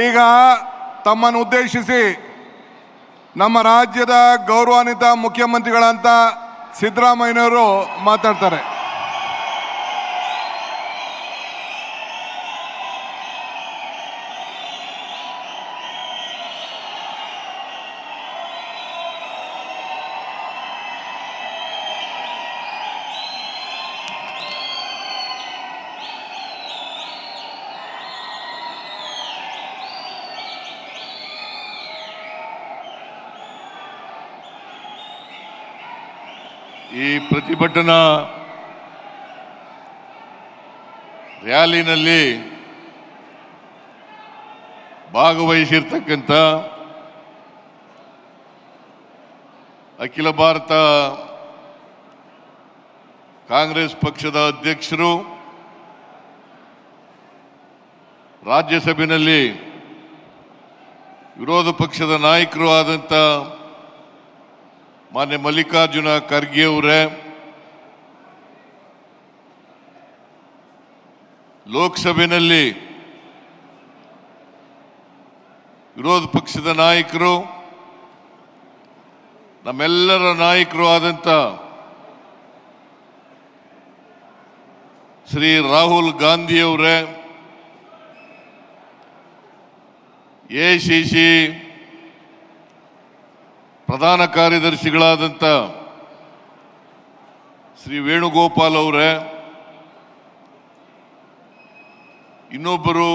ಈಗ ತಮ್ಮನ್ನು ಉದ್ದೇಶಿಸಿ ನಮ್ಮ ರಾಜ್ಯದ ಗೌರವಾನ್ವಿತ ಮುಖ್ಯಮಂತ್ರಿಗಳಂತ ಸಿದ್ದರಾಮಯ್ಯನವರು ಮಾತಾಡ್ತಾರೆ. ಈ ಪ್ರತಿಭಟನಾ ರ್ಯಾಲಿನಲ್ಲಿ ಭಾಗವಹಿಸಿರ್ತಕ್ಕಂಥ ಅಖಿಲ ಭಾರತ ಕಾಂಗ್ರೆಸ್ ಪಕ್ಷದ ಅಧ್ಯಕ್ಷರು, ರಾಜ್ಯಸಭೆಯಲ್ಲಿ ವಿರೋಧ ಪಕ್ಷದ ನಾಯಕರು ಆದಂಥ ಮಾನ್ಯ ಮಲ್ಲಿಕಾರ್ಜುನ ಖರ್ಗೆ ಅವರೇ, ಲೋಕಸಭೆಯಲ್ಲಿ ವಿರೋಧ ಪಕ್ಷದ ನಾಯಕರು, ನಮ್ಮೆಲ್ಲರ ನಾಯಕರು ಆದಂಥ ಶ್ರೀ ರಾಹುಲ್ ಗಾಂಧಿ ಅವರೇ, ಎಐಸಿಸಿ ಪ್ರಧಾನ ಕಾರ್ಯದರ್ಶಿಗಳಾದಂಥ ಶ್ರೀ ವೇಣುಗೋಪಾಲ್ ಅವರೇ, ಇನ್ನೊಬ್ಬರು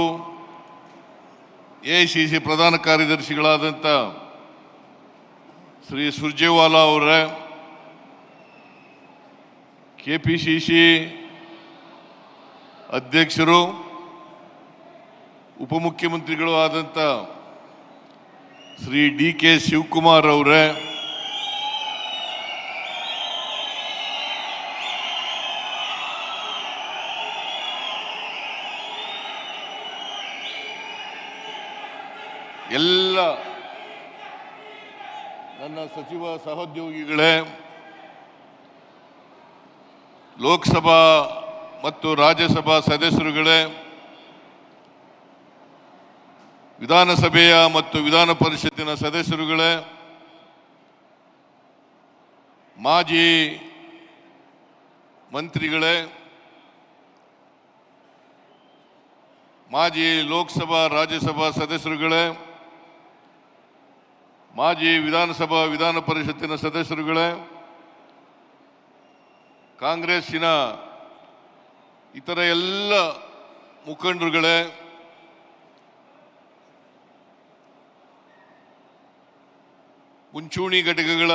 ಎಐಸಿಸಿ ಪ್ರಧಾನ ಕಾರ್ಯದರ್ಶಿಗಳಾದಂಥ ಶ್ರೀ ಸುರ್ಜೇವಾಲಾ ಅವರೇ, ಕೆಪಿಸಿಸಿ ಅಧ್ಯಕ್ಷರು ಉಪಮುಖ್ಯಮಂತ್ರಿಗಳು ಆದಂಥ ಶ್ರೀ ಡಿ.ಕೆ. ಶಿವಕುಮಾರ್ ಅವರೇ, ಎಲ್ಲ ನನ್ನ ಸಚಿವ ಸಹೋದ್ಯೋಗಿಗಳೇ, ಲೋಕಸಭಾ ಮತ್ತು ರಾಜ್ಯಸಭಾ ಸದಸ್ಯರುಗಳೇ, ವಿಧಾನಸಭೆಯ ಮತ್ತು ವಿಧಾನ ಪರಿಷತ್ತಿನ ಸದಸ್ಯರುಗಳೇ, ಮಾಜಿ ಮಂತ್ರಿಗಳೇ, ಮಾಜಿ ಲೋಕಸಭಾ ರಾಜ್ಯಸಭಾ ಸದಸ್ಯರುಗಳೇ, ಮಾಜಿ ವಿಧಾನಸಭಾ ವಿಧಾನ ಪರಿಷತ್ತಿನ ಸದಸ್ಯರುಗಳೇ, ಕಾಂಗ್ರೆಸ್ಸಿನ ಇತರ ಎಲ್ಲ ಮುಖಂಡರುಗಳೇ, ಮುಂಚೂಣಿ ಘಟಕಗಳ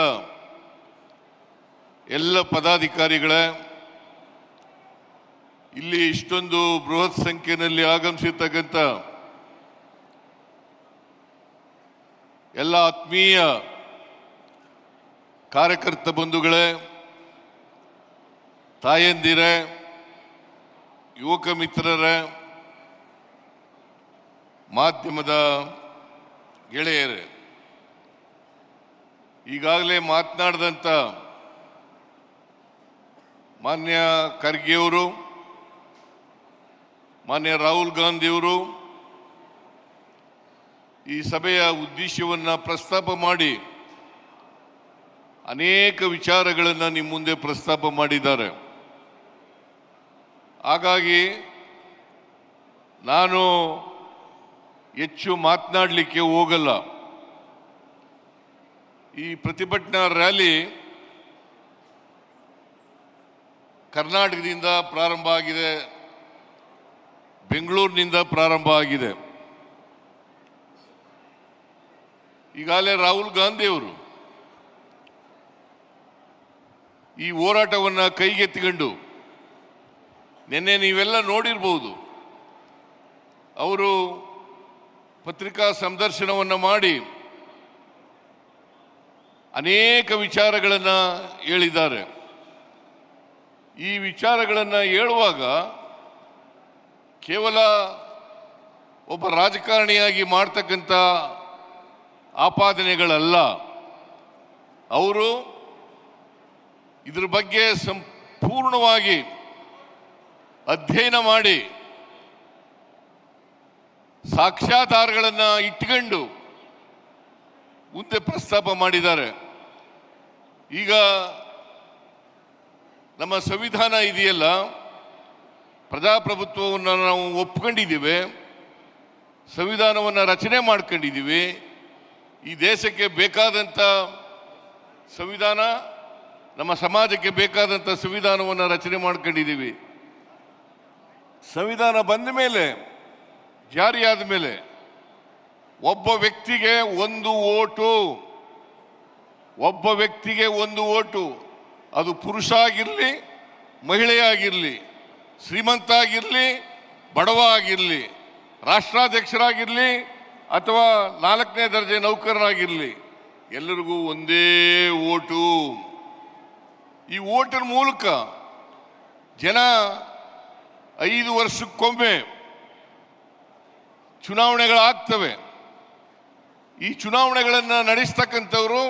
ಎಲ್ಲ ಪದಾಧಿಕಾರಿಗಳೇ, ಇಲ್ಲಿ ಇಷ್ಟೊಂದು ಬೃಹತ್ ಸಂಖ್ಯೆಯಲ್ಲಿ ಆಗಮಿಸಿರ್ತಕ್ಕಂಥ ಎಲ್ಲ ಆತ್ಮೀಯ ಕಾರ್ಯಕರ್ತ ಬಂಧುಗಳೇ, ತಾಯಂದಿರೇ, ಯುವಕ ಮಿತ್ರರೇ, ಮಾಧ್ಯಮದ ಗೆಳೆಯರೇ, ಈಗಾಗಲೇ ಮಾತನಾಡಿದಂಥ ಮಾನ್ಯ ಖರ್ಗೆಯವರು, ಮಾನ್ಯ ರಾಹುಲ್ ಗಾಂಧಿಯವರು ಈ ಸಭೆಯ ಉದ್ದೇಶವನ್ನು ಪ್ರಸ್ತಾಪ ಮಾಡಿ ಅನೇಕ ವಿಚಾರಗಳನ್ನು ನಿಮ್ಮ ಮುಂದೆ ಪ್ರಸ್ತಾಪ ಮಾಡಿದ್ದಾರೆ. ಹಾಗಾಗಿ ನಾನು ಹೆಚ್ಚು ಮಾತನಾಡಲಿಕ್ಕೆ ಹೋಗಲ್ಲ. ಈ ಪ್ರತಿಭಟನಾ ರ್ಯಾಲಿ ಕರ್ನಾಟಕದಿಂದ ಪ್ರಾರಂಭ ಆಗಿದೆ, ಬೆಂಗಳೂರಿನಿಂದ ಪ್ರಾರಂಭ ಆಗಿದೆ. ಈಗಾಗಲೇ ರಾಹುಲ್ ಗಾಂಧಿ ಅವರು ಈ ಹೋರಾಟವನ್ನು ಕೈಗೆತ್ತಿಕೊಂಡು ನಿನ್ನೆ ನೀವೆಲ್ಲ ನೋಡಿರ್ಬೋದು, ಅವರು ಪತ್ರಿಕಾ ಸಂದರ್ಶನವನ್ನು ಮಾಡಿ ಅನೇಕ ವಿಚಾರಗಳನ್ನು ಹೇಳಿದ್ದಾರೆ. ಈ ವಿಚಾರಗಳನ್ನು ಹೇಳುವಾಗ ಕೇವಲ ಒಬ್ಬ ರಾಜಕಾರಣಿಯಾಗಿ ಮಾಡ್ತಕ್ಕಂಥ ಆಪಾದನೆಗಳಲ್ಲ, ಅವರು ಇದ್ರ ಬಗ್ಗೆ ಸಂಪೂರ್ಣವಾಗಿ ಅಧ್ಯಯನ ಮಾಡಿ ಸಾಕ್ಷ್ಯಾಧಾರಗಳನ್ನು ಇಟ್ಕೊಂಡು ಮುಂದೆ ಪ್ರಸ್ತಾಪ ಮಾಡಿದ್ದಾರೆ. ಈಗ ನಮ್ಮ ಸಂವಿಧಾನ ಇದೆಯಲ್ಲ, ಪ್ರಜಾಪ್ರಭುತ್ವವನ್ನು ನಾವು ಒಪ್ಕೊಂಡಿದ್ದೀವಿ, ಸಂವಿಧಾನವನ್ನು ರಚನೆ ಮಾಡ್ಕೊಂಡಿದ್ದೀವಿ. ಈ ದೇಶಕ್ಕೆ ಬೇಕಾದಂಥ ಸಂವಿಧಾನ, ನಮ್ಮ ಸಮಾಜಕ್ಕೆ ಬೇಕಾದಂಥ ಸಂವಿಧಾನವನ್ನು ರಚನೆ ಮಾಡ್ಕೊಂಡಿದ್ದೀವಿ. ಸಂವಿಧಾನ ಬಂದ ಮೇಲೆ, ಜಾರಿಯಾದ ಮೇಲೆ ಒಬ್ಬ ವ್ಯಕ್ತಿಗೆ ಒಂದು ಓಟು, ಒಬ್ಬ ವ್ಯಕ್ತಿಗೆ ಒಂದು ಓಟು. ಅದು ಪುರುಷ ಆಗಿರಲಿ, ಮಹಿಳೆಯಾಗಿರಲಿ, ಶ್ರೀಮಂತ ಆಗಿರಲಿ, ಬಡವ ಆಗಿರಲಿ, ರಾಷ್ಟ್ರಾಧ್ಯಕ್ಷರಾಗಿರಲಿ ಅಥವಾ 4ನೇ ದರ್ಜೆ ನೌಕರರಾಗಿರಲಿ, ಎಲ್ಲರಿಗೂ ಒಂದೇ ಓಟು. ಈ ಓಟಿನ ಮೂಲಕ ಜನ 5 ವರ್ಷಕ್ಕೊಮ್ಮೆ ಚುನಾವಣೆಗಳಾಗ್ತವೆ. ಈ ಚುನಾವಣೆಗಳನ್ನು ನಡೆಸ್ತಕ್ಕಂಥವರು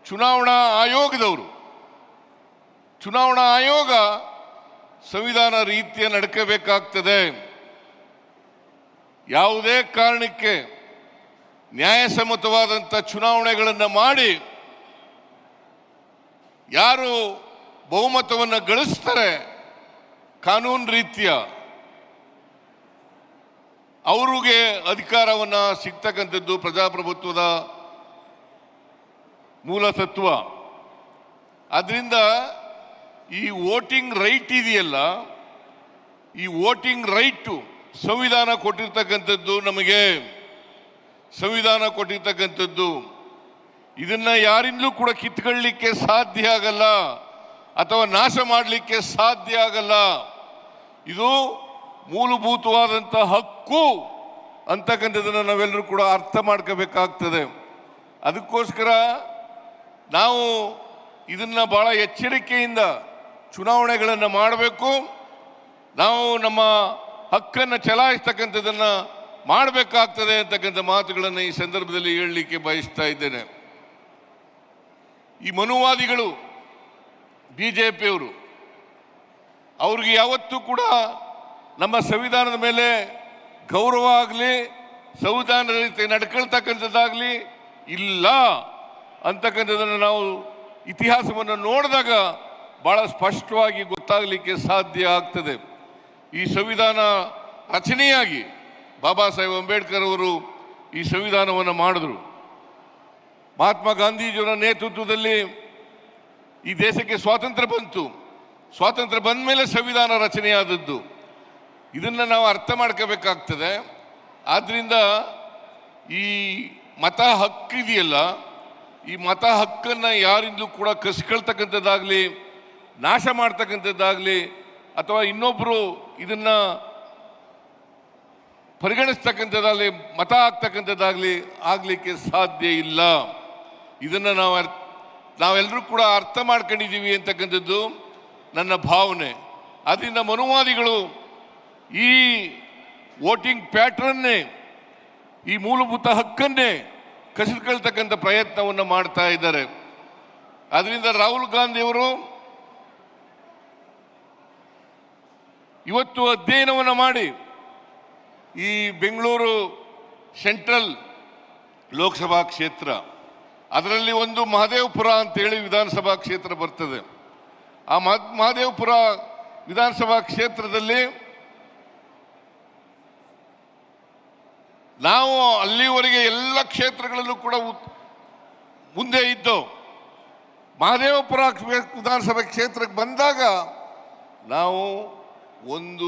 ಚುನಾವಣಾ ಆಯೋಗದವರು. ಚುನಾವಣಾ ಆಯೋಗ ಸಂವಿಧಾನ ರೀತಿಯ ನಡ್ಕೋಬೇಕಾಗ್ತದೆ. ಯಾವುದೇ ಕಾರಣಕ್ಕೆ ನ್ಯಾಯಸಮ್ಮತವಾದಂಥ ಚುನಾವಣೆಗಳನ್ನು ಮಾಡಿ ಯಾರು ಬಹುಮತವನ್ನು ಗಳಿಸ್ತಾರೆ ಕಾನೂನು ರೀತಿಯ, ಅವ್ರಿಗೆ ಅಧಿಕಾರವನ್ನು ಸಿಗ್ತಕ್ಕಂಥದ್ದು ಪ್ರಜಾಪ್ರಭುತ್ವದ ಮೂಲ ತತ್ವ. ಅದರಿಂದ ಈ ವೋಟಿಂಗ್ ರೈಟ್ ಇದೆಯಲ್ಲ, ಈ ವೋಟಿಂಗ್ ರೈಟು ಸಂವಿಧಾನ ಕೊಟ್ಟಿರ್ತಕ್ಕಂಥದ್ದು, ನಮಗೆ ಸಂವಿಧಾನ ಕೊಟ್ಟಿರ್ತಕ್ಕಂಥದ್ದು. ಇದನ್ನ ಯಾರಿಂದಲೂ ಕೂಡ ಕಿತ್ಕೊಳ್ಳಿಕ್ಕೆ ಸಾಧ್ಯ ಆಗಲ್ಲ ಅಥವಾ ನಾಶ ಮಾಡಲಿಕ್ಕೆ ಸಾಧ್ಯ ಆಗಲ್ಲ. ಇದು ಮೂಲಭೂತವಾದಂಥ ಹಕ್ಕು ಅಂತಕ್ಕಂಥದ್ದನ್ನು ನಾವೆಲ್ಲರೂ ಕೂಡ ಅರ್ಥ ಮಾಡ್ಕೋಬೇಕಾಗ್ತದೆ. ಅದಕ್ಕೋಸ್ಕರ ನಾವು ಇದನ್ನು ಭಾಳ ಎಚ್ಚರಿಕೆಯಿಂದ ಚುನಾವಣೆಗಳನ್ನು ಮಾಡಬೇಕು. ನಾವು ನಮ್ಮ ಹಕ್ಕನ್ನು ಚಲಾಯಿಸ್ತಕ್ಕಂಥದ್ದನ್ನು ಮಾಡಬೇಕಾಗ್ತದೆ ಅಂತಕ್ಕಂಥ ಮಾತುಗಳನ್ನು ಈ ಸಂದರ್ಭದಲ್ಲಿ ಹೇಳಲಿಕ್ಕೆ ಬಯಸ್ತಾ ಇದ್ದೇನೆ. ಈ ಮನುವಾದಿಗಳು, BJPಯವರು, ಅವ್ರಿಗೆ ಯಾವತ್ತೂ ಕೂಡ ನಮ್ಮ ಸಂವಿಧಾನದ ಮೇಲೆ ಗೌರವ ಆಗಲಿ, ಸಂವಿಧಾನದ ರೀತಿ ನಡ್ಕೊಳ್ತಕ್ಕಂಥದ್ದಾಗಲಿ ಇಲ್ಲ ಅಂತಕ್ಕಂಥದ್ದನ್ನು ನಾವು ಇತಿಹಾಸವನ್ನು ನೋಡಿದಾಗ ಭಾಳ ಸ್ಪಷ್ಟವಾಗಿ ಗೊತ್ತಾಗಲಿಕ್ಕೆ ಸಾಧ್ಯ ಆಗ್ತದೆ. ಈ ಸಂವಿಧಾನ ರಚನೆಯಾಗಿ ಬಾಬಾ ಸಾಹೇಬ್ ಅಂಬೇಡ್ಕರ್ ಅವರು ಈ ಸಂವಿಧಾನವನ್ನು ಮಾಡಿದ್ರು. ಮಹಾತ್ಮ ಗಾಂಧೀಜಿಯವರ ನೇತೃತ್ವದಲ್ಲಿ ಈ ದೇಶಕ್ಕೆ ಸ್ವಾತಂತ್ರ್ಯ ಬಂತು. ಸ್ವಾತಂತ್ರ್ಯ ಬಂದ ಮೇಲೆ ಸಂವಿಧಾನ ರಚನೆಯಾದದ್ದು. ಇದನ್ನು ನಾವು ಅರ್ಥ ಮಾಡ್ಕೋಬೇಕಾಗ್ತದೆ. ಆದ್ದರಿಂದ ಈ ಮತ ಹಕ್ಕಿದೆಯಲ್ಲ, ಈ ಮತ ಹಕ್ಕನ್ನು ಯಾರಿಂದಲೂ ಕೂಡ ಕಸ್ಕೊಳ್ತಕ್ಕಂಥದ್ದಾಗಲಿ, ನಾಶ ಮಾಡ್ತಕ್ಕಂಥದ್ದಾಗಲಿ ಅಥವಾ ಇನ್ನೊಬ್ಬರು ಇದನ್ನು ಪರಿಗಣಿಸ್ತಕ್ಕಂಥದ್ದಾಗಲಿ, ಮತ ಹಾಕ್ತಕ್ಕಂಥದ್ದಾಗಲಿ ಆಗಲಿಕ್ಕೆ ಸಾಧ್ಯ ಇಲ್ಲ. ಇದನ್ನು ನಾವೆಲ್ಲರೂ ಕೂಡ ಅರ್ಥ ಮಾಡ್ಕೊಂಡಿದ್ದೀವಿ ಅಂತಕ್ಕಂಥದ್ದು ನನ್ನ ಭಾವನೆ. ಆದ್ದರಿಂದ ಮನುವಾದಿಗಳು ಈ ವೋಟಿಂಗ್ ಪ್ಯಾಟ್ರನ್ನೇ, ಈ ಮೂಲಭೂತ ಹಕ್ಕನ್ನೇ ಕಸಿದುಕೊಳ್ತಕ್ಕಂಥ ಪ್ರಯತ್ನವನ್ನು ಮಾಡ್ತಾ ಇದ್ದಾರೆ. ಅದರಿಂದ ರಾಹುಲ್ ಗಾಂಧಿಯವರು ಇವತ್ತು ಅಧ್ಯಯನವನ್ನು ಮಾಡಿ ಈ ಬೆಂಗಳೂರು ಸೆಂಟ್ರಲ್ ಲೋಕಸಭಾ ಕ್ಷೇತ್ರ, ಅದರಲ್ಲಿ ಒಂದು ಮಹದೇವಪುರ ಅಂತೇಳಿ ವಿಧಾನಸಭಾ ಕ್ಷೇತ್ರ ಬರ್ತದೆ. ಆ ಮಹದೇವಪುರ ವಿಧಾನಸಭಾ ಕ್ಷೇತ್ರದಲ್ಲಿ ನಾವು ಅಲ್ಲಿವರೆಗೆ ಎಲ್ಲ ಕ್ಷೇತ್ರಗಳಲ್ಲೂ ಕೂಡ ಮುಂದೆ ಇದ್ದವು. ಮಹದೇವಪುರ ವಿಧಾನಸಭಾ ಕ್ಷೇತ್ರಕ್ಕೆ ಬಂದಾಗ ನಾವು 1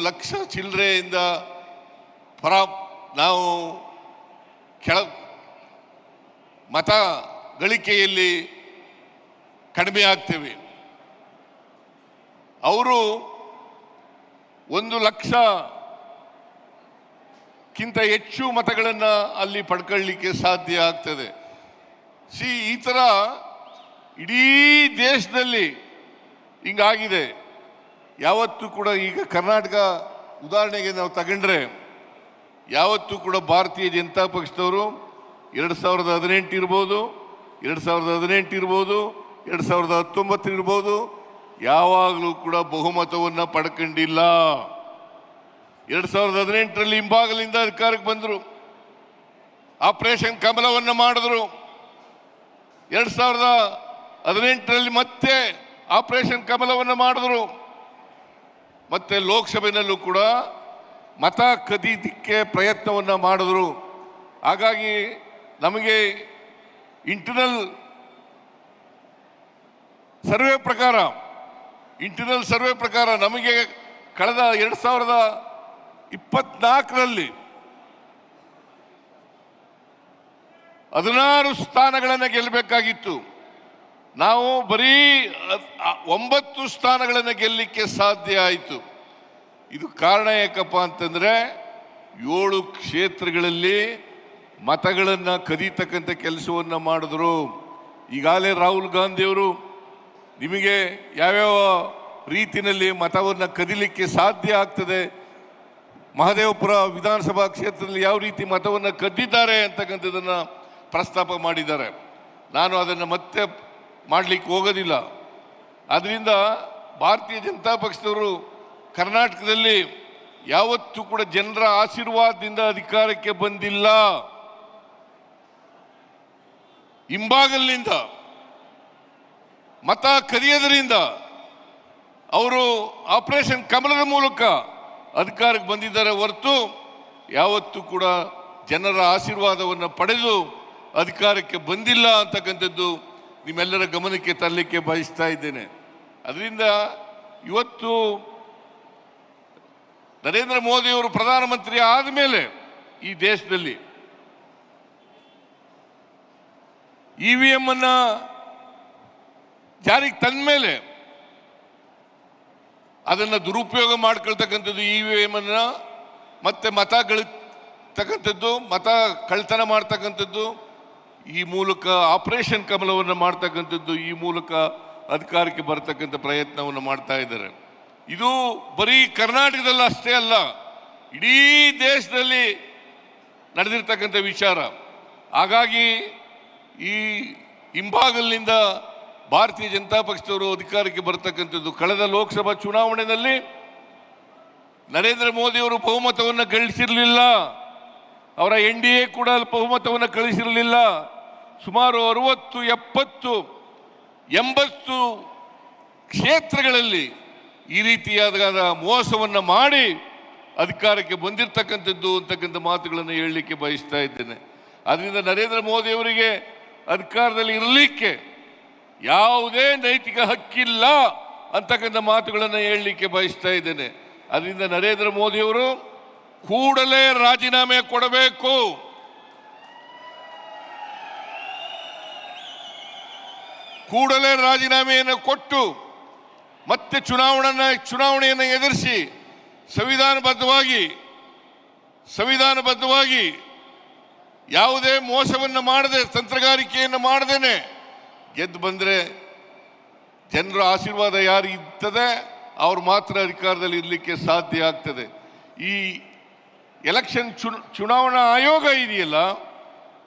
ಲಕ್ಷ ಚಿಲ್ಲರೆಯಿಂದ ನಾವು ಮತ ಗಳಿಕೆಯಲ್ಲಿ ಕಡಿಮೆ ಆಗ್ತೇವೆ. ಅವರು 1 ಲಕ್ಷಕ್ಕಿಂತ ಹೆಚ್ಚು ಮತಗಳನ್ನು ಅಲ್ಲಿ ಪಡ್ಕೊಳ್ಳಿಕ್ಕೆ ಸಾಧ್ಯ ಆಗ್ತದೆ. ಈ ಥರ ಇಡೀ ದೇಶದಲ್ಲಿ ಹಿಂಗಾಗಿದೆ. ಯಾವತ್ತೂ ಕೂಡ ಈಗ ಕರ್ನಾಟಕ ಉದಾಹರಣೆಗೆ ನಾವು ತಗೊಂಡ್ರೆ, ಯಾವತ್ತೂ ಕೂಡ ಭಾರತೀಯ ಜನತಾ ಪಕ್ಷದವರು 2018 ಇರ್ಬೋದು, 2018 ಇರ್ಬೋದು, 2019 ಇರ್ಬೋದು, ಯಾವಾಗಲೂ ಕೂಡ ಬಹುಮತವನ್ನು ಪಡ್ಕೊಂಡಿಲ್ಲ. 2018ರಲ್ಲಿ ಹಿಂಭಾಗಲಿಂದ ಅಧಿಕಾರಕ್ಕೆ ಬಂದರು, ಆಪರೇಷನ್ ಕಮಲವನ್ನು ಮಾಡಿದ್ರು. 2018ರಲ್ಲಿ ಮತ್ತೆ ಆಪರೇಷನ್ ಕಮಲವನ್ನು ಮಾಡಿದ್ರು. ಮತ್ತೆ ಲೋಕಸಭೆಯಲ್ಲೂ ಕೂಡ ಮತ ಕದೀಲಿಕ್ಕೆ ಪ್ರಯತ್ನವನ್ನು ಮಾಡಿದ್ರು. ಹಾಗಾಗಿ ನಮಗೆ ಇಂಟರ್ನಲ್ ಸರ್ವೆ ಪ್ರಕಾರ ನಮಗೆ ಕಳೆದ 2024ರಲ್ಲಿ 16 ಸ್ಥಾನಗಳನ್ನು ಗೆಲ್ಲಬೇಕಾಗಿತ್ತು. ನಾವು ಬರೀ 9 ಸ್ಥಾನಗಳನ್ನು ಗೆಲ್ಲಲಿಕ್ಕೆ ಸಾಧ್ಯ ಆಯಿತು. ಇದು ಕಾರಣ ಯಾಕಪ್ಪ ಅಂತಂದ್ರೆ 7 ಕ್ಷೇತ್ರಗಳಲ್ಲಿ ಮತಗಳನ್ನು ಕದೀತಕ್ಕಂಥ ಕೆಲಸವನ್ನು ಮಾಡಿದ್ರು. ಈಗಾಗಲೇ ರಾಹುಲ್ ಗಾಂಧಿಯವರು ನಿಮಗೆ ಯಾವ್ಯಾವ ರೀತಿಯಲ್ಲಿ ಮತವನ್ನು ಕದೀಲಿಕ್ಕೆ ಸಾಧ್ಯ ಆಗ್ತದೆ, ಮಹದೇವಪುರ ವಿಧಾನಸಭಾ ಕ್ಷೇತ್ರದಲ್ಲಿ ಯಾವ ರೀತಿ ಮತವನ್ನು ಕದ್ದಿದ್ದಾರೆ ಅಂತಕ್ಕಂಥದ್ದನ್ನು ಪ್ರಸ್ತಾಪ ಮಾಡಿದ್ದಾರೆ. ನಾನು ಅದನ್ನು ಮತ್ತೆ ಮಾಡಲಿಕ್ಕೆ ಹೋಗೋದಿಲ್ಲ. ಆದ್ದರಿಂದ ಭಾರತೀಯ ಜನತಾ ಪಕ್ಷದವರು ಕರ್ನಾಟಕದಲ್ಲಿ ಯಾವತ್ತೂ ಕೂಡ ಜನರ ಆಶೀರ್ವಾದದಿಂದ ಅಧಿಕಾರಕ್ಕೆ ಬಂದಿಲ್ಲ. ಹಿಂಬಾಗಲಿನಿಂದ ಮತ ಕದಿಯೋದರಿಂದ ಅವರು ಆಪರೇಷನ್ ಕಮಲದ ಮೂಲಕ ಅಧಿಕಾರಕ್ಕೆ ಬಂದಿದ್ದಾರೆ ಹೊರತು ಯಾವತ್ತೂ ಕೂಡ ಜನರ ಆಶೀರ್ವಾದವನ್ನು ಪಡೆದು ಅಧಿಕಾರಕ್ಕೆ ಬಂದಿಲ್ಲ ಅಂತಕ್ಕಂಥದ್ದು ನಿಮ್ಮೆಲ್ಲರ ಗಮನಕ್ಕೆ ತರಲಿಕ್ಕೆ ಬಯಸ್ತಾ ಇದ್ದೇನೆ. ಅದರಿಂದ ಇವತ್ತು ನರೇಂದ್ರ ಮೋದಿಯವರು ಪ್ರಧಾನಮಂತ್ರಿ ಆದಮೇಲೆ ಈ ದೇಶದಲ್ಲಿ EVM ಅನ್ನ ಜಾರಿಗೆ ತಂದ ಮೇಲೆ ಅದನ್ನು ದುರುಪಯೋಗ ಮಾಡ್ಕೊಳ್ತಕ್ಕಂಥದ್ದು, EVM ಅನ್ನ ಮತ್ತೆ ಮತ ಕಳ್ತನ ಮಾಡ್ತಕ್ಕಂಥದ್ದು, ಈ ಮೂಲಕ ಆಪರೇಷನ್ ಕಮಲವನ್ನು ಮಾಡ್ತಕ್ಕಂಥದ್ದು, ಈ ಮೂಲಕ ಅಧಿಕಾರಕ್ಕೆ ಬರ್ತಕ್ಕಂಥ ಪ್ರಯತ್ನವನ್ನು ಮಾಡ್ತಾ ಇದ್ದಾರೆ. ಇದು ಬರೀ ಕರ್ನಾಟಕದಲ್ಲಿ ಅಷ್ಟೇ ಅಲ್ಲ, ಇಡೀ ದೇಶದಲ್ಲಿ ನಡೆದಿರ್ತಕ್ಕಂಥ ವಿಚಾರ. ಹಾಗಾಗಿ ಈ ಹಿಂಭಾಗಲಿನಿಂದ ಭಾರತೀಯ ಜನತಾ ಪಕ್ಷದವರು ಅಧಿಕಾರಕ್ಕೆ ಬರ್ತಕ್ಕಂಥದ್ದು. ಕಳೆದ ಲೋಕಸಭಾ ಚುನಾವಣೆಯಲ್ಲಿ ನರೇಂದ್ರ ಮೋದಿಯವರು ಬಹುಮತವನ್ನು ಗಳಿಸಿರಲಿಲ್ಲ, ಅವರ NDA ಕೂಡ ಬಹುಮತವನ್ನು ಗಳಿಸಿರಲಿಲ್ಲ. ಸುಮಾರು 60, 70, 80 ಕ್ಷೇತ್ರಗಳಲ್ಲಿ ಈ ರೀತಿಯಾದ ಮೋಸವನ್ನು ಮಾಡಿ ಅಧಿಕಾರಕ್ಕೆ ಬಂದಿರತಕ್ಕಂಥದ್ದು ಅಂತಕ್ಕಂಥ ಮಾತುಗಳನ್ನು ಹೇಳಲಿಕ್ಕೆ ಬಯಸ್ತಾ ಇದ್ದೇನೆ. ಅದರಿಂದ ನರೇಂದ್ರ ಮೋದಿಯವರಿಗೆ ಅಧಿಕಾರದಲ್ಲಿ ಇರಲಿಕ್ಕೆ ಯಾವುದೇ ನೈತಿಕ ಹಕ್ಕಿಲ್ಲ ಅಂತಕ್ಕಂಥ ಮಾತುಗಳನ್ನು ಹೇಳಲಿಕ್ಕೆ ಬಯಸ್ತಾ ಇದ್ದೇನೆ. ಅದರಿಂದ ನರೇಂದ್ರ ಮೋದಿಯವರು ಕೂಡಲೇ ರಾಜೀನಾಮೆ ಕೊಡಬೇಕು. ಕೂಡಲೇ ರಾಜೀನಾಮೆಯನ್ನು ಕೊಟ್ಟು ಮತ್ತೆ ಚುನಾವಣೆಯನ್ನು ಎದುರಿಸಿ ಸಂವಿಧಾನಬದ್ಧವಾಗಿ ಯಾವುದೇ ಮೋಸವನ್ನು ಮಾಡದೆ, ತಂತ್ರಗಾರಿಕೆಯನ್ನು ಮಾಡದೇನೆ ಗೆದ್ದು ಬಂದರೆ ಜನರ ಆಶೀರ್ವಾದ ಯಾರು ಇರ್ತದೆ ಅವ್ರು ಮಾತ್ರ ಅಧಿಕಾರದಲ್ಲಿ ಇರಲಿಕ್ಕೆ ಸಾಧ್ಯ ಆಗ್ತದೆ. ಈ ಎಲೆಕ್ಷನ್ ಚುನಾವಣಾ ಆಯೋಗ ಇದೆಯಲ್ಲ,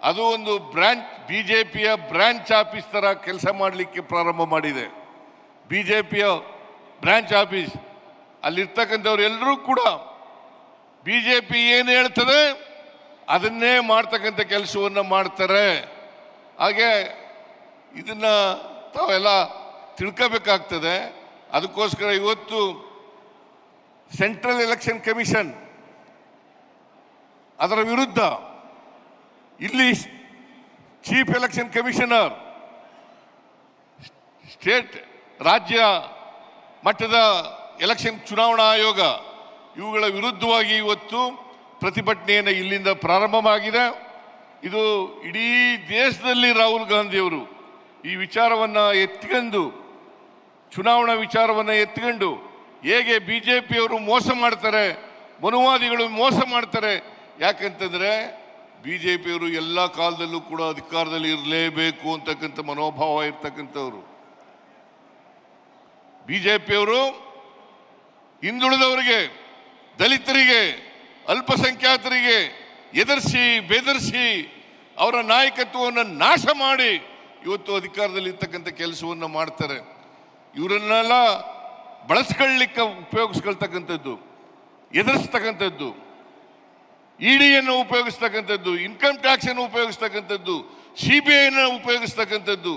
ಅದು ಒಂದು BJPಯ ಬ್ರಾಂಚ್ ಆಫೀಸ್ ಥರ ಕೆಲಸ ಮಾಡಲಿಕ್ಕೆ ಪ್ರಾರಂಭ ಮಾಡಿದೆ. BJPಯ ಬ್ರಾಂಚ್ ಆಫೀಸ್, ಅಲ್ಲಿರ್ತಕ್ಕಂಥವ್ರು ಎಲ್ಲರೂ ಕೂಡ BJP ಏನು ಹೇಳ್ತದೆ ಅದನ್ನೇ ಮಾಡ್ತಕ್ಕಂಥ ಕೆಲಸವನ್ನು ಮಾಡ್ತಾರೆ. ಹಾಗೆ ಇದನ್ನು ತಾವೆಲ್ಲ ತಿಳ್ಕೋಬೇಕಾಗ್ತದೆ. ಅದಕ್ಕೋಸ್ಕರ ಇವತ್ತು ಸೆಂಟ್ರಲ್ ಎಲೆಕ್ಷನ್ ಕಮಿಷನ್ ಅದರ ವಿರುದ್ಧ ಇಲ್ಲಿ ಚೀಫ್ ಎಲೆಕ್ಷನ್ ಕಮಿಷನರ್, ರಾಜ್ಯ ಮಟ್ಟದ ಎಲೆಕ್ಷನ್ ಚುನಾವಣಾ ಆಯೋಗ ಇವುಗಳ ವಿರುದ್ಧವಾಗಿ ಇವತ್ತು ಪ್ರತಿಭಟನೆಯನ್ನು ಇಲ್ಲಿಂದ ಪ್ರಾರಂಭವಾಗಿದೆ. ಇದು ಇಡೀ ದೇಶದಲ್ಲಿ ರಾಹುಲ್ ಗಾಂಧಿಯವರು ಈ ವಿಚಾರವನ್ನು ಎತ್ತಿಕೊಂಡು, ಚುನಾವಣಾ ವಿಚಾರವನ್ನು ಎತ್ತಿಕೊಂಡು ಹೇಗೆ BJPಯವರು ಮೋಸ ಮಾಡ್ತಾರೆ, ಮನುವಾದಿಗಳು ಮೋಸ ಮಾಡ್ತಾರೆ. ಯಾಕಂತಂದರೆ BJPಯವರು ಎಲ್ಲ ಕಾಲದಲ್ಲೂ ಕೂಡ ಅಧಿಕಾರದಲ್ಲಿ ಇರಲೇಬೇಕು ಅಂತಕ್ಕಂಥ ಮನೋಭಾವ ಇರ್ತಕ್ಕಂಥವ್ರು. BJPಯವರು ಹಿಂದುಳಿದವರಿಗೆ, ದಲಿತರಿಗೆ, ಅಲ್ಪಸಂಖ್ಯಾತರಿಗೆ ಬೆದರಿಸಿ ಅವರ ನಾಯಕತ್ವವನ್ನು ನಾಶ ಮಾಡಿ ಇವತ್ತು ಅಧಿಕಾರದಲ್ಲಿ ಇರ್ತಕ್ಕಂಥ ಕೆಲಸವನ್ನು ಮಾಡ್ತಾರೆ. ಇವರನ್ನೆಲ್ಲ ಬಳಸ್ಕೊಳ್ಳಿಕ್ಕೆ ಉಪಯೋಗಿಸ್ಕೊಳ್ತಕ್ಕಂಥದ್ದು. ಎದುರಿಸ್ತಕ್ಕಂಥದ್ದು, ಇಡಿಯನ್ನು ಉಪಯೋಗಿಸ್ತಕ್ಕಂಥದ್ದು, ಇನ್ಕಮ್ ಟ್ಯಾಕ್ಸ್ ಅನ್ನು ಉಪಯೋಗಿಸ್ತಕ್ಕಂಥದ್ದು, CBIನ ಉಪಯೋಗಿಸ್ತಕ್ಕಂಥದ್ದು,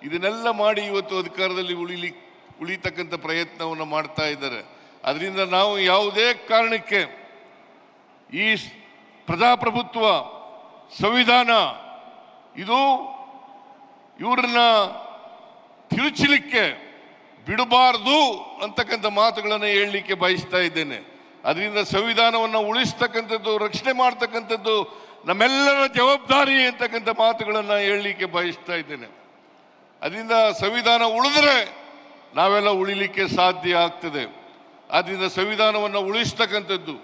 ಇದನ್ನೆಲ್ಲ ಮಾಡಿ ಇವತ್ತು ಅಧಿಕಾರದಲ್ಲಿ ಉಳಿತಕ್ಕಂಥ ಪ್ರಯತ್ನವನ್ನು ಮಾಡ್ತಾ ಇದ್ದಾರೆ. ಅದರಿಂದ ನಾವು ಯಾವುದೇ ಕಾರಣಕ್ಕೆ ಈ ಪ್ರಜಾಪ್ರಭುತ್ವ ಸಂವಿಧಾನ ಇದು ಇವ್ರನ್ನ ತಿರುಚಲಿಕ್ಕೆ ಬಿಡಬಾರದು ಅಂತಕ್ಕಂಥ ಮಾತುಗಳನ್ನು ಹೇಳಲಿಕ್ಕೆ ಬಯಸ್ತಾ ಇದ್ದೇನೆ. ಅದರಿಂದ ಸಂವಿಧಾನವನ್ನು ಉಳಿಸ್ತಕ್ಕಂಥದ್ದು, ರಕ್ಷಣೆ ಮಾಡ್ತಕ್ಕಂಥದ್ದು ನಮ್ಮೆಲ್ಲರ ಜವಾಬ್ದಾರಿ ಅಂತಕ್ಕಂಥ ಮಾತುಗಳನ್ನು ಹೇಳಲಿಕ್ಕೆ ಬಯಸ್ತಾ ಇದ್ದೇನೆ. ಅದರಿಂದ ಸಂವಿಧಾನ ಉಳಿದ್ರೆ ನಾವೆಲ್ಲ ಉಳಿಲಿಕ್ಕೆ ಸಾಧ್ಯ ಆಗ್ತದೆ. ಆದ್ದರಿಂದ ಸಂವಿಧಾನವನ್ನು ಉಳಿಸ್ತಕ್ಕಂಥದ್ದು,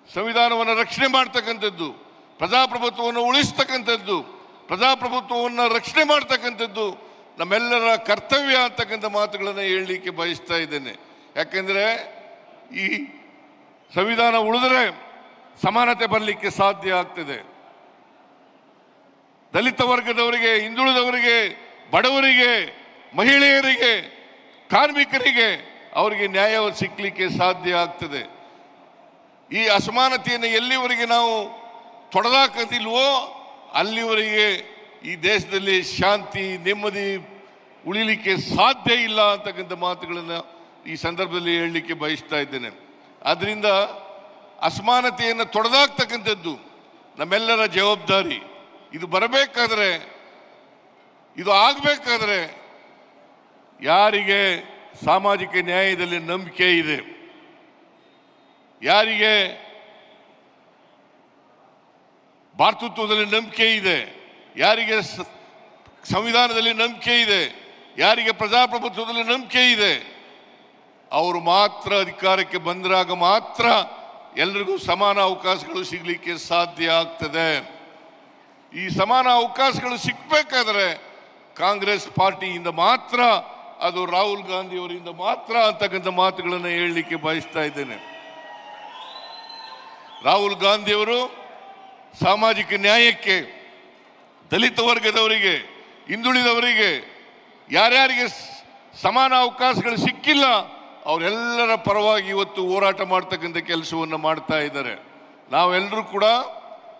ಸಂವಿಧಾನವನ್ನು ರಕ್ಷಣೆ ಮಾಡ್ತಕ್ಕಂಥದ್ದು, ಪ್ರಜಾಪ್ರಭುತ್ವವನ್ನು ಉಳಿಸ್ತಕ್ಕಂಥದ್ದು, ಪ್ರಜಾಪ್ರಭುತ್ವವನ್ನು ರಕ್ಷಣೆ ಮಾಡ್ತಕ್ಕಂಥದ್ದು ನಮ್ಮೆಲ್ಲರ ಕರ್ತವ್ಯ ಅಂತಕ್ಕಂಥ ಮಾತುಗಳನ್ನು ಹೇಳಲಿಕ್ಕೆ ಬಯಸ್ತಾ ಇದ್ದೇನೆ. ಯಾಕೆಂದರೆ ಈ ಸಂವಿಧಾನ ಉಳಿದ್ರೆ ಸಮಾನತೆ ಬರಲಿಕ್ಕೆ ಸಾಧ್ಯ ಆಗ್ತದೆ. ದಲಿತ ವರ್ಗದವರಿಗೆ, ಹಿಂದುಳಿದವರಿಗೆ, ಬಡವರಿಗೆ, ಮಹಿಳೆಯರಿಗೆ, ಕಾರ್ಮಿಕರಿಗೆ ಅವರಿಗೆ ನ್ಯಾಯ ಸಿಕ್ಕಲಿಕ್ಕೆ ಸಾಧ್ಯ ಆಗ್ತದೆ. ಈ ಅಸಮಾನತೆಯನ್ನು ಎಲ್ಲಿವರೆಗೆ ನಾವು ತೊಡೆದಾಕದಿಲ್ವೋ ಅಲ್ಲಿವರೆಗೆ ಈ ದೇಶದಲ್ಲಿ ಶಾಂತಿ, ನೆಮ್ಮದಿ ಉಳಿಲಿಕ್ಕೆ ಸಾಧ್ಯ ಇಲ್ಲ ಅಂತಕ್ಕಂಥ ಮಾತುಗಳನ್ನು ಈ ಸಂದರ್ಭದಲ್ಲಿ ಹೇಳಲಿಕ್ಕೆ ಬಯಸ್ತಾ ಇದ್ದೇನೆ. ಆದ್ದರಿಂದ ಅಸಮಾನತೆಯನ್ನು ತೊಡೆದಾಕ್ತಕ್ಕಂಥದ್ದು ನಮ್ಮೆಲ್ಲರ ಜವಾಬ್ದಾರಿ. ಇದು ಬರಬೇಕಾದ್ರೆ, ಇದು ಆಗಬೇಕಾದ್ರೆ ಯಾರಿಗೆ ಸಾಮಾಜಿಕ ನ್ಯಾಯದಲ್ಲಿ ನಂಬಿಕೆ ಇದೆ, ಯಾರಿಗೆ ಭಾತೃತ್ವದಲ್ಲಿ ನಂಬಿಕೆ ಇದೆ, ಯಾರಿಗೆ ಸಂವಿಧಾನದಲ್ಲಿ ನಂಬಿಕೆ ಇದೆ, ಯಾರಿಗೆ ಪ್ರಜಾಪ್ರಭುತ್ವದಲ್ಲಿ ನಂಬಿಕೆ ಇದೆ, ಅವರು ಮಾತ್ರ ಅಧಿಕಾರಕ್ಕೆ ಬಂದಾಗ ಮಾತ್ರ ಎಲ್ರಿಗೂ ಸಮಾನ ಅವಕಾಶಗಳು ಸಿಗಲಿಕ್ಕೆ ಸಾಧ್ಯ ಆಗ್ತದೆ. ಈ ಸಮಾನ ಅವಕಾಶಗಳು ಸಿಕ್ಕಬೇಕಾದ್ರೆ ಕಾಂಗ್ರೆಸ್ ಪಾರ್ಟಿಯಿಂದ ಮಾತ್ರ, ಅದು ರಾಹುಲ್ ಗಾಂಧಿ ಅವರಿಂದ ಮಾತ್ರ ಅಂತಕ್ಕಂಥ ಮಾತುಗಳನ್ನು ಹೇಳಲಿಕ್ಕೆ ಬಯಸ್ತಾ ಇದ್ದೇನೆ. ರಾಹುಲ್ ಗಾಂಧಿ ಅವರು ಸಾಮಾಜಿಕ ನ್ಯಾಯಕ್ಕೆ, ದಲಿತ ವರ್ಗದವರಿಗೆ, ಹಿಂದುಳಿದವರಿಗೆ, ಯಾರ್ಯಾರಿಗೆ ಸಮಾನ ಅವಕಾಶಗಳು ಸಿಕ್ಕಿಲ್ಲ ಅವರೆಲ್ಲರ ಪರವಾಗಿ ಇವತ್ತು ಹೋರಾಟ ಮಾಡ್ತಕ್ಕಂಥ ಕೆಲಸವನ್ನು ಮಾಡ್ತಾ ಇದ್ದಾರೆ. ನಾವೆಲ್ಲರೂ ಕೂಡ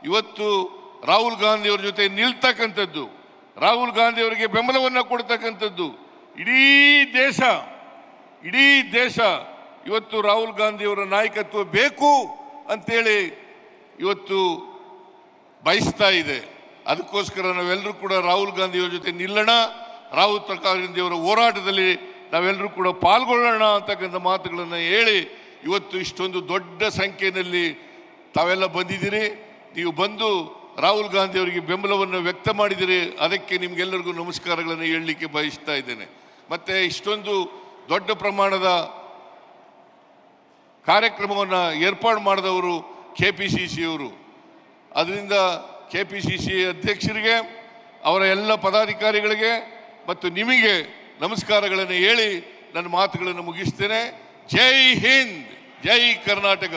ಇವತ್ತು ರಾಹುಲ್ ಗಾಂಧಿ ಅವರ ಜೊತೆ ನಿಲ್ತಕ್ಕಂಥದ್ದು, ರಾಹುಲ್ ಗಾಂಧಿ ಅವರಿಗೆ ಬೆಂಬಲವನ್ನು ಕೊಡ್ತಕ್ಕಂಥದ್ದು, ಇಡೀ ದೇಶ ಇವತ್ತು ರಾಹುಲ್ ಗಾಂಧಿ ಅವರ ನಾಯಕತ್ವ ಬೇಕು ಅಂತೇಳಿ ಇವತ್ತು ಬಯಸ್ತಾ ಇದೆ. ಅದಕ್ಕೋಸ್ಕರ ನಾವೆಲ್ಲರೂ ಕೂಡ ರಾಹುಲ್ ಗಾಂಧಿಯವರ ಜೊತೆ ನಿಲ್ಲೋಣ, ರಾಹುಲ್ ಗಾಂಧಿಯವರ ಹೋರಾಟದಲ್ಲಿ ನಾವೆಲ್ಲರೂ ಕೂಡ ಪಾಲ್ಗೊಳ್ಳೋಣ ಅಂತಕ್ಕಂಥ ಮಾತುಗಳನ್ನು ಹೇಳಿ ಇವತ್ತು ಇಷ್ಟೊಂದು ದೊಡ್ಡ ಸಂಖ್ಯೆಯಲ್ಲಿ ತಾವೆಲ್ಲ ಬಂದಿದ್ದೀರಿ. ನೀವು ಬಂದು ರಾಹುಲ್ ಗಾಂಧಿ ಅವರಿಗೆ ಬೆಂಬಲವನ್ನು ವ್ಯಕ್ತ ಮಾಡಿದಿರಿ, ಅದಕ್ಕೆ ನಿಮಗೆಲ್ಲರಿಗೂ ನಮಸ್ಕಾರಗಳನ್ನು ಹೇಳಲಿಕ್ಕೆ ಬಯಸ್ತಾ ಇದ್ದೇನೆ. ಮತ್ತು ಇಷ್ಟೊಂದು ದೊಡ್ಡ ಪ್ರಮಾಣದ ಕಾರ್ಯಕ್ರಮವನ್ನು ಏರ್ಪಾಡು ಮಾಡಿದವರು KPCC ಅವರು. ಅದರಿಂದ KPCC ಅಧ್ಯಕ್ಷರಿಗೆ, ಅವರ ಎಲ್ಲ ಪದಾಧಿಕಾರಿಗಳಿಗೆ ಮತ್ತು ನಿಮಗೆ ನಮಸ್ಕಾರಗಳನ್ನು ಹೇಳಿ ನನ್ನ ಮಾತುಗಳನ್ನು ಮುಗಿಸ್ತೇನೆ. ಜೈ ಹಿಂದ್, ಜೈ ಕರ್ನಾಟಕ.